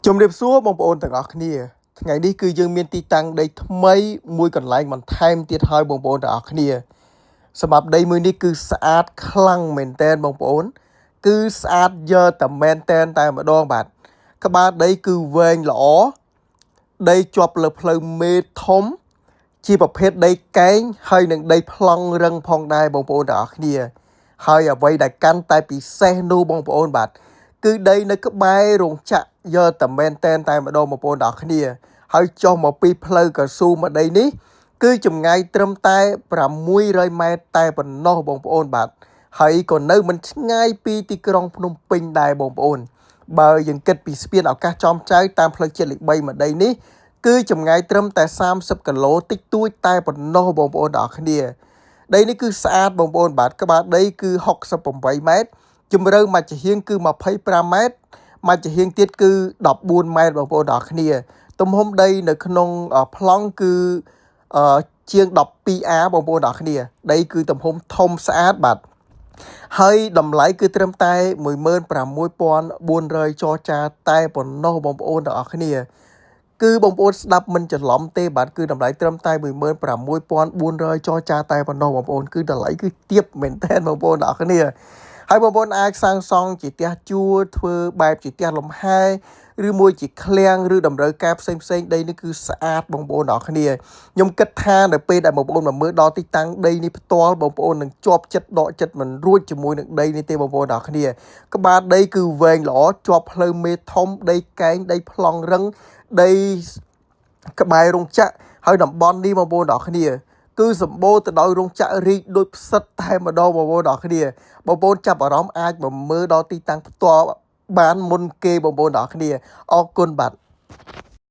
ជំរាបសួរបងប្អូនទាំងអស់គ្នាថ្ងៃនេះគឺយើងមានទីតាំងដីថ្មីមួយកន្លែងបន្ថែមទៀតហើយបងប្អូនទាំងអស់គ្នាសម្រាប់ដីមួយនេះគឺស្អាតខ្លាំងមែនតើបងប្អូនគឺស្អាតយកតែមែនតើតែម្ដងបាទក្បាលដីគឺវែងល្អដីជាប់លើផ្លូវមេធំជាប្រភេទដីកែងហើយនឹងដីប្លង់រឹងផងដែរបងប្អូនទាំងអស់គ្នាហើយអ្វីដែលកាន់តែពិសេសនោះបងប្អូនបាទគឺដីនៅក្បែររោងចក្រយកតែមែនតែម្ដងបងប្អូនទាំងអស់គ្នាហើយចុះមកពីផ្លូវកស៊ូមកដីនេះគឺចម្ងាយត្រឹមតែ600ម៉ែត្រតែប៉ុណ្ណោះបងប្អូនបាទហើយក៏នៅមិនឆ្ងាយពីទីក្រុងភ្នំពេញដែរបងប្អូនបើយើងគិតពីស្ពានឱកាសចំចៅតាមផ្លូវជាតិលេខ3មកដីនេះគឺចម្ងាយត្រឹមតែ30គីឡូតិចតួចតែប៉ុណ្ណោះបងប្អូនទាំងអស់គ្នាដីនេះគឺស្អាតបងប្អូនបាទក្បាលដីគឺ68ម៉ែត្រជម្រៅមកចំហៀងគឺ25ម៉ែត្រមកចំហៀងទៀតគឺ14ម៉ែត្របងប្អូនទាំងអស់គ្នាទំហំដីនៅក្នុងប្លង់គឺជាង 12A បងប្អូនទាំងអស់គ្នាដីគឺទំហំធំស្អាតបាទហើយតម្លៃគឺត្រឹមតែ 16,400 ចរចាតែប៉ុណ្ណោះបងប្អូនទាំងអស់គ្នាគឺបងប្អូនស្ដាប់មិនច្រឡំទេបាទគឺតម្លៃត្រឹមតែ 16,400 ចរចាតែប៉ុណ្ណោះបងប្អូនគឺតម្លៃគឺទាបមែនទែនបងប្អូនទាំងអស់គ្នាហើយបងប្អូនអាចសាងសង់ជាផ្ទះជួលធ្វើបែបជាផ្ទះលំហែឬមួយជាឃ្លាំងឬតម្រូវការផ្សេងដីនេះគឺស្អាតបងប្អូនទាំងអស់គ្នាខ្ញុំគិតថានៅពេលដែលបងប្អូនមកមើលដល់ទីតាំងដីនេះផ្ទាល់បងប្អូននឹងជាប់ចិត្តដកចិត្តមិនរួចជាមួយនឹងដីនេះទេបងប្អូនទាំងអស់គ្នាក្បាលដីគឺវែងល្អជាប់ផ្លូវមេធំដីកែងដីប្លង់រឹងដីក្បែររោងចក្រហើយតំបន់នេះបងប្អូនទាំងអស់គ្នាគឺសម្បូរទៅដោយរោងចក្ររីកដូចផ្សិតតែម្ដងបងប្អូនទាំងអស់គ្នាបងប្អូនចាប់អារម្មណ៍អាចមកមើលដល់ទីតាំងផ្ទាល់បានមុនគេបងប្អូនទាំងអស់គ្នាអរគុណបាទ